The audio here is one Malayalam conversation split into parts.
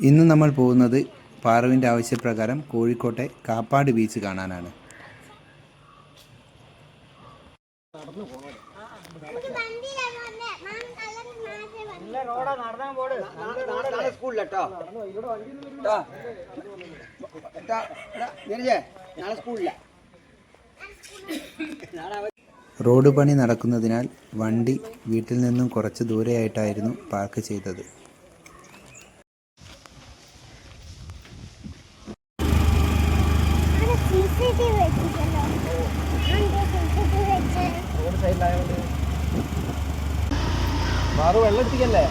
ഇന്ന് നമ്മൾ പോകുന്നത് പാറുവിൻ്റെ ആവശ്യപ്രകാരം കോഴിക്കോട്ടെ കാപ്പാട് ബീച്ച് കാണാനാണ്. റോഡ് പണി നടക്കുന്നതിനാൽ വണ്ടി വീട്ടിൽ നിന്നും കുറച്ച് ദൂരെയായിട്ടായിരുന്നു പാർക്ക് ചെയ്തത്. വെള്ളത്തിക്കല്ലേ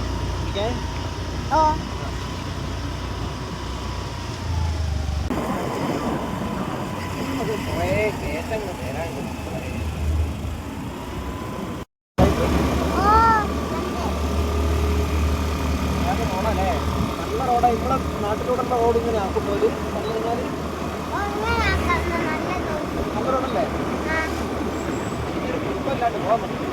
നല്ല റോഡാ. ഇവിടെ നാട്ടിലൂടെയുള്ള റോഡ് ഇങ്ങനെ ആക്കുമ്പോൾ പറഞ്ഞു കഴിഞ്ഞാൽ നല്ല റോഡല്ലേ, കുഴപ്പമില്ലാണ്ട് പോകാൻ പറ്റും.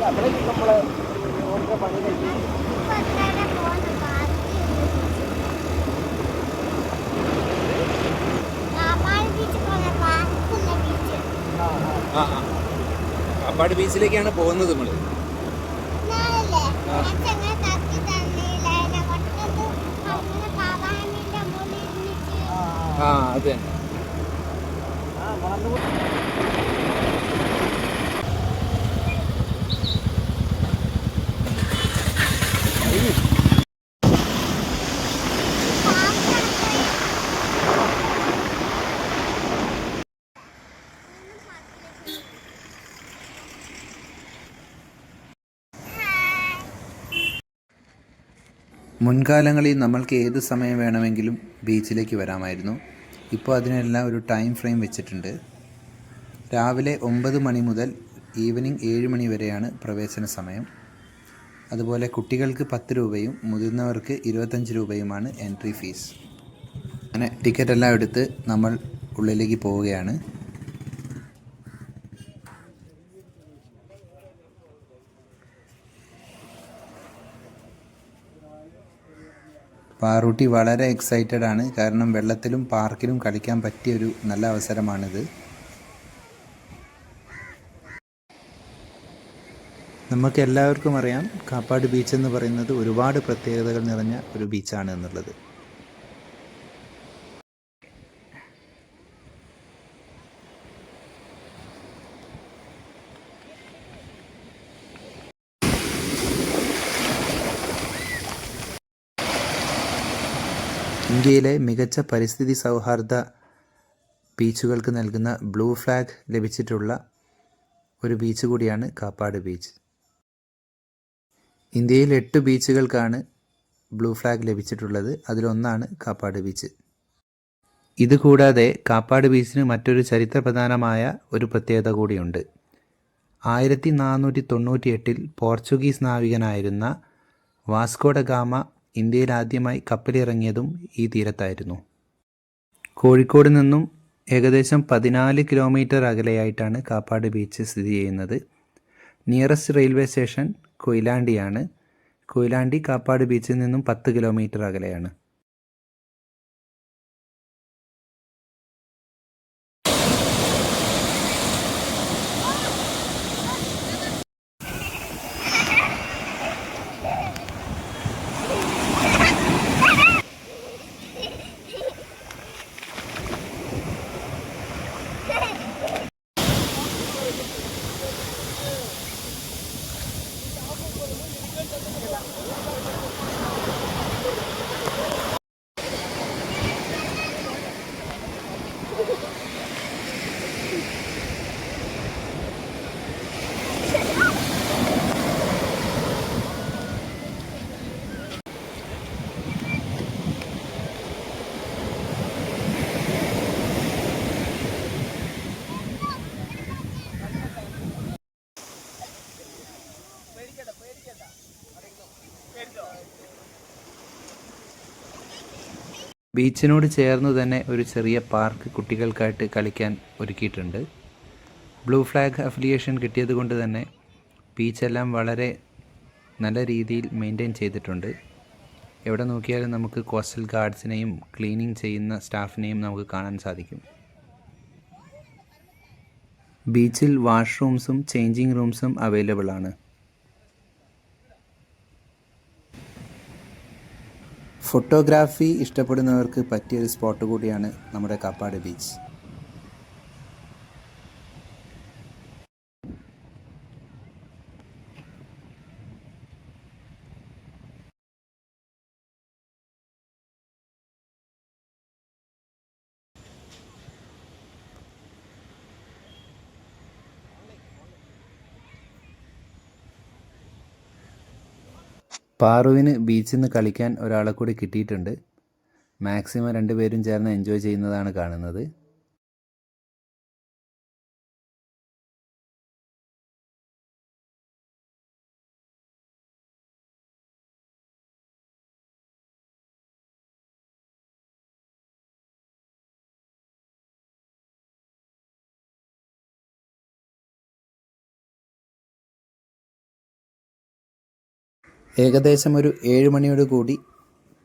അത്രയും നമ്മള് റോഡിന്റെ പണി കഴിഞ്ഞ് കാപ്പാട് ബീച്ചിലേക്കാണ് പോകുന്നത് നമ്മൾ. അതെ. മുൻകാലങ്ങളിൽ നമ്മൾക്ക് ഏത് സമയം വേണമെങ്കിലും ബീച്ചിലേക്ക് വരാമായിരുന്നു. ഇപ്പോൾ അതിനെല്ലാം ഒരു ടൈം ഫ്രെയിം വെച്ചിട്ടുണ്ട്. രാവിലെ 9 മണി മുതൽ ഈവനിങ് 7 മണി വരെയാണ് പ്രവേശന സമയം. അതുപോലെ കുട്ടികൾക്ക് 10 രൂപയും മുതിർന്നവർക്ക് 25 രൂപയുമാണ് എൻട്രി ഫീസ്. അങ്ങനെ ടിക്കറ്റെല്ലാം എടുത്ത് നമ്മൾ ഉള്ളിലേക്ക് പോവുകയാണ്. പാറൂട്ടി വളരെ എക്സൈറ്റഡ് ആണ്. കാരണം വെള്ളത്തിലും പാർക്കിലും കളിക്കാൻ പറ്റിയൊരു നല്ല അവസരമാണിത്. നമുക്ക് എല്ലാവർക്കും അറിയാം കാപ്പാട് ബീച്ച് എന്ന് പറയുന്നത് ഒരുപാട് പ്രത്യേകതകൾ നിറഞ്ഞ ഒരു ബീച്ചാണ് എന്നുള്ളത്. ഇന്ത്യയിലെ മികച്ച പരിസ്ഥിതി സൗഹാർദ്ദ ബീച്ചുകൾക്ക് നൽകുന്ന ബ്ലൂ ഫ്ലാഗ് ലഭിച്ചിട്ടുള്ള ഒരു ബീച്ച് കൂടിയാണ് കാപ്പാട് ബീച്ച്. ഇന്ത്യയിൽ 8 ബീച്ചുകൾക്കാണ് ബ്ലൂ ഫ്ലാഗ് ലഭിച്ചിട്ടുള്ളത്. അതിലൊന്നാണ് കാപ്പാട് ബീച്ച്. ഇതുകൂടാതെ കാപ്പാട് ബീച്ചിന് മറ്റൊരു ചരിത്രപ്രധാനമായ ഒരു പ്രത്യേകത കൂടിയുണ്ട്. 1498 പോർച്ചുഗീസ് നാവികനായിരുന്ന വാസ്കോ ഡ ഗാമ ഇന്ത്യയിൽ ആദ്യമായി കപ്പലിറങ്ങിയതും ഈ തീരത്തായിരുന്നു. കോഴിക്കോട് നിന്നും ഏകദേശം 14 കിലോമീറ്റർ അകലെയായിട്ടാണ് കാപ്പാട് ബീച്ച് സ്ഥിതി ചെയ്യുന്നത്. നിയറസ്റ്റ് റെയിൽവേ സ്റ്റേഷൻ കൊയിലാണ്ടിയാണ്. കൊയിലാണ്ടി കാപ്പാട് ബീച്ചിൽ നിന്നും 10 കിലോമീറ്റർ അകലെയാണ്. ബീച്ചിനോട് ചേർന്ന് തന്നെ ഒരു ചെറിയ പാർക്ക് കുട്ടികൾക്കായിട്ട് കളിക്കാൻ ഒരുക്കിയിട്ടുണ്ട്. ബ്ലൂ ഫ്ലാഗ് അഫിലിയേഷൻ കിട്ടിയത് കൊണ്ട് തന്നെ ബീച്ചെല്ലാം വളരെ നല്ല രീതിയിൽ മെയിൻറ്റെയിൻ ചെയ്തിട്ടുണ്ട്. എവിടെ നോക്കിയാലും നമുക്ക് കോസ്റ്റൽ ഗാർഡ്സിനെയും ക്ലീനിങ് ചെയ്യുന്ന സ്റ്റാഫിനെയും നമുക്ക് കാണാൻ സാധിക്കും. ബീച്ചിൽ വാഷ്റൂംസും ചേഞ്ചിങ് റൂംസും അവൈലബിൾ ആണ്. ഫോട്ടോഗ്രാഫി ഇഷ്ടപ്പെടുന്നവർക്ക് പറ്റിയൊരു സ്പോട്ട് കൂടിയാണ് നമ്മുടെ കാപ്പാട് ബീച്ച്. പാറുവിന് ബീച്ചിൽ നിന്ന് കളിക്കാൻ ഒരാളെ കൂടി കിട്ടിയിട്ടുണ്ട്. മാക്സിമം രണ്ടുപേരും ചേർന്ന് എൻജോയ് ചെയ്യുന്നതാണ് കാണുന്നത്. ഏകദേശം ഒരു 7 മണിയോട് കൂടി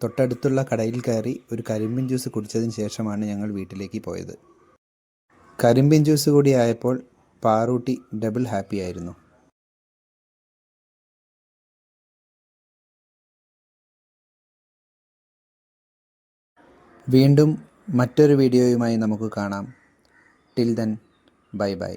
തൊട്ടടുത്തുള്ള കടയിൽ കയറി ഒരു കരിമ്പിൻ ജ്യൂസ് കുടിച്ചതിന് ശേഷമാണ് ഞങ്ങൾ വീട്ടിലേക്ക് പോയത്. കരിമ്പിൻ ജ്യൂസ് കൂടി ആയപ്പോൾ പാറൂട്ടി ഡബിൾ ഹാപ്പി ആയിരുന്നു. വീണ്ടും മറ്റൊരു വീഡിയോയുമായി നമുക്ക് കാണാം. Till then, bye bye.